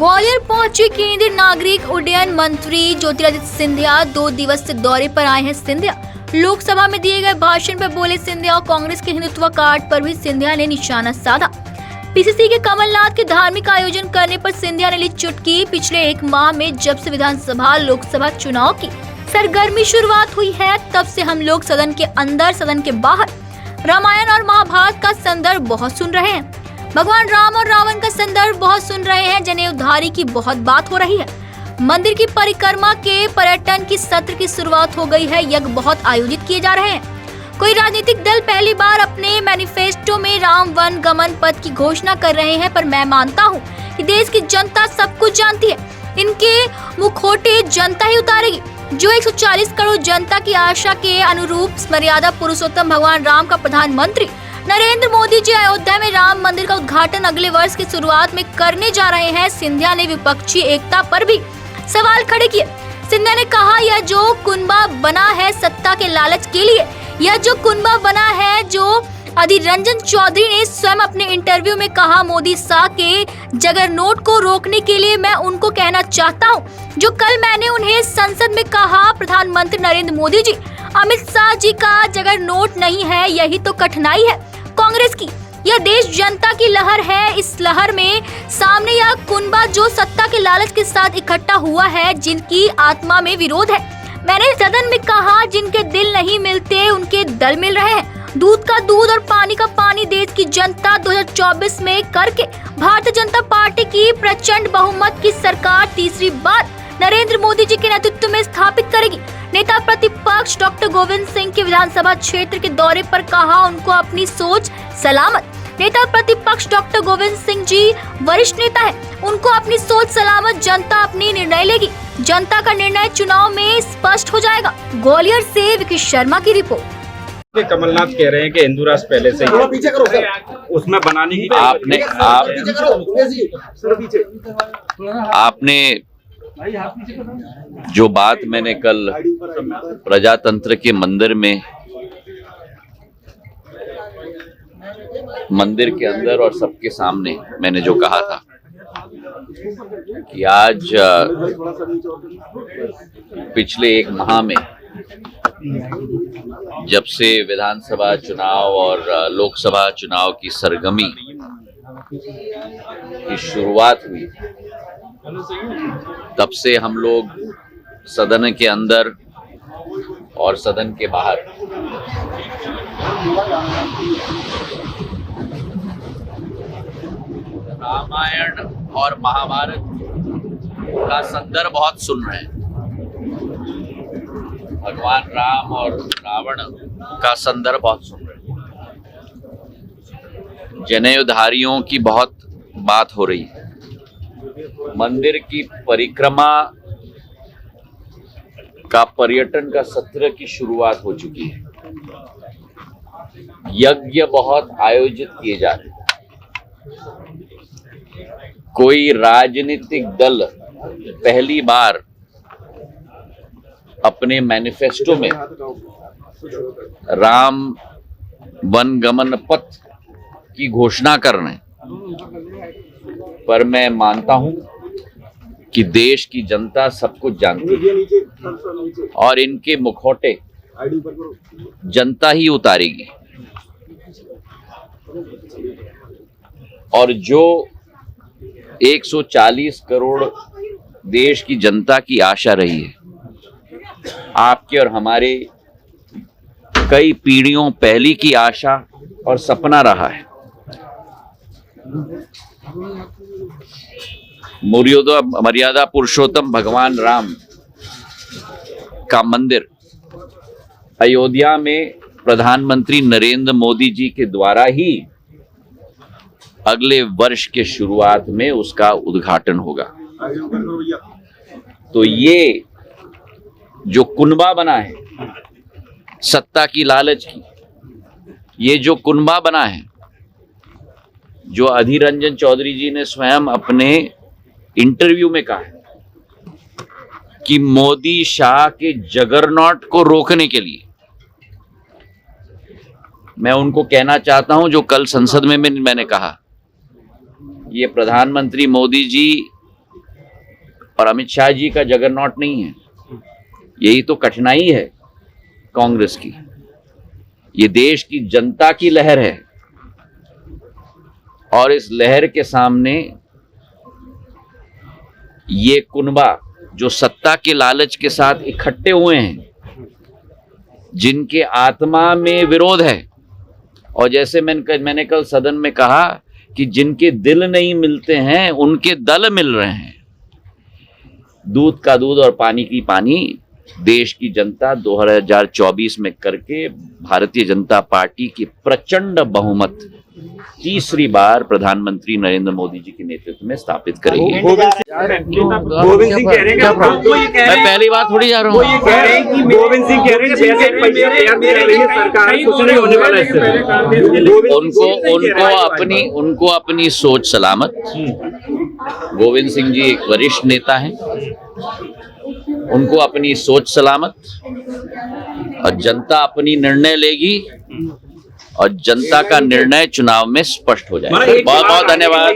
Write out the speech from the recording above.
ग्वालियर पहुंचे केंद्रीय नागरिक उड्डयन मंत्री ज्योतिरादित्य सिंधिया 2 दिवसीय दौरे पर आए हैं। सिंधिया लोकसभा में दिए गए भाषण पर बोले सिंधिया और कांग्रेस के हिंदुत्व कार्ड पर भी सिंधिया ने निशाना साधा। पीसीसी के कमलनाथ के धार्मिक आयोजन करने पर सिंधिया ने ली चुटकी। पिछले 1 माह में जब से विधानसभा लोकसभा चुनाव की सरगर्मी शुरुआत हुई है, तब से हम लोग सदन के अंदर सदन के बाहर रामायण और महाभारत का संदर्भ बहुत सुन रहे हैं। भगवान राम और रावण का संदर्भ बहुत सुन रहे हैं। जनेऊधारी की बहुत बात हो रही है। मंदिर की परिक्रमा के पर्यटन की सत्र की शुरुआत हो गई है। यज्ञ बहुत आयोजित किए जा रहे हैं। कोई राजनीतिक दल पहली बार अपने मैनिफेस्टो में राम वन गमन पथ की घोषणा कर रहे हैं, पर मैं मानता हूं कि देश की जनता सब कुछ जानती है। इनके मुखौटे जनता ही उतारेगी। जो 140 करोड़ जनता की आशा के अनुरूप मर्यादा पुरुषोत्तम भगवान राम का प्रधानमंत्री नरेंद्र मोदी जी अयोध्या में राम मंदिर का उद्घाटन अगले वर्ष की शुरुआत में करने जा रहे हैं। सिंधिया ने विपक्षी एकता पर भी सवाल खड़े किए। सिंधिया ने कहा, यह जो कुनबा बना है सत्ता के लालच के लिए, यह जो कुनबा बना है जो अधीर रंजन चौधरी ने स्वयं अपने इंटरव्यू में कहा, मोदी शाह के जगरनोट को रोकने के लिए मैं उनको कहना चाहता हूं, जो कल मैंने उन्हें संसद में कहा, प्रधानमंत्री नरेंद्र मोदी जी, अमित शाह जी का जगरनोट नहीं है, यही तो कठिनाई है कांग्रेस की। यह देश जनता की लहर है। इस लहर में सामने यह कुनबा जो सत्ता के लालच के साथ इकट्ठा हुआ है, जिनकी आत्मा में विरोध है। मैंने सदन में कहा, जिनके दिल नहीं मिलते उनके दल मिल रहे हैं। दूध का दूध और पानी का पानी देश की जनता 2024 में करके भारतीय जनता पार्टी की प्रचंड बहुमत की सरकार तीसरी बार नरेंद्र मोदी जी के नेतृत्व में स्थापित करेगी। नेता प्रतिपक्ष डॉक्टर गोविंद सिंह के विधानसभा क्षेत्र के दौरे पर कहा, उनको अपनी सोच सलामत। नेता प्रतिपक्ष डॉक्टर गोविंद सिंह जी वरिष्ठ नेता है, उनको अपनी सोच सलामत। जनता अपनी निर्णय लेगी। जनता का निर्णय चुनाव में स्पष्ट हो जाएगा। ग्वालियर से विकी शर्मा की रिपोर्ट। कमलनाथ कह रहे हैं कि हिंदू राष्ट्र पहले से ही पीछे करो सर, उसमें बनाने की आपने जो बात मैंने कल प्रजातंत्र के मंदिर के अंदर और सबके सामने मैंने जो कहा था कि आज पिछले 1 माह में जब से विधानसभा चुनाव और लोकसभा चुनाव की सरगर्मी की शुरुआत हुई, तब से हम लोग सदन के अंदर और सदन के बाहर रामायण और महाभारत का संदर्भ बहुत सुन रहे हैं। भगवान राम और रावण का संदर्भ बहुत सुन रहे हैं। जनेऊधारियों की बहुत बात हो रही है। मंदिर की परिक्रमा का पर्यटन का सत्र की शुरुआत हो चुकी है। यज्ञ बहुत आयोजित किए जा रहे हैं। कोई राजनीतिक दल पहली बार अपने मैनिफेस्टो में राम वन गमन पथ की घोषणा कर रहे हैं, पर मैं मानता हूं कि देश की जनता सब कुछ जानती है और इनके मुखौटे जनता ही उतारेगी। और जो 140 करोड़ देश की जनता की आशा रही है, आपके और हमारे कई पीढ़ियों पहले की आशा और सपना रहा है। मर्यादा पुरुषोत्तम भगवान राम का मंदिर अयोध्या में प्रधानमंत्री नरेंद्र मोदी जी के द्वारा ही अगले वर्ष के शुरुआत में उसका उद्घाटन होगा। तो ये जो कुनबा बना है सत्ता की लालच की, ये जो कुनबा बना है, जो अधीर रंजन चौधरी जी ने स्वयं अपने इंटरव्यू में कहा है कि मोदी शाह के जगरनॉट को रोकने के लिए, मैं उनको कहना चाहता हूं जो कल संसद में मैंने कहा, ये प्रधानमंत्री मोदी जी और अमित शाह जी का जगरनॉट नहीं है। यही तो कठिनाई है कांग्रेस की। ये देश की जनता की लहर है और इस लहर के सामने ये कुनबा जो सत्ता के लालच के साथ इकट्ठे हुए हैं, जिनके आत्मा में विरोध है, और जैसे मैंने कल सदन में कहा कि जिनके दिल नहीं मिलते हैं उनके दल मिल रहे हैं। दूध का दूध और पानी की पानी देश की जनता 2024 में करके भारतीय जनता पार्टी की प्रचंड बहुमत तीसरी बार प्रधानमंत्री नरेंद्र मोदी जी के नेतृत्व में स्थापित करेगी। गोविंद सिंह कह रहे हैं कि मैं पहली बार थोड़ी जा रहा हूँ। गोविंद सिंह कह रहे हैं कि पैसे तैयार कर रही है सरकार, कुछ नहीं होने वाला इससे। उनको अपनी सोच सलामत। गोविंद सिंह जी एक वरिष्ठ नेता हैं, उनको अपनी सोच सलामत, और जनता अपनी निर्णय लेगी और जनता का निर्णय चुनाव में स्पष्ट हो जाएगा। बहुत बहुत धन्यवाद।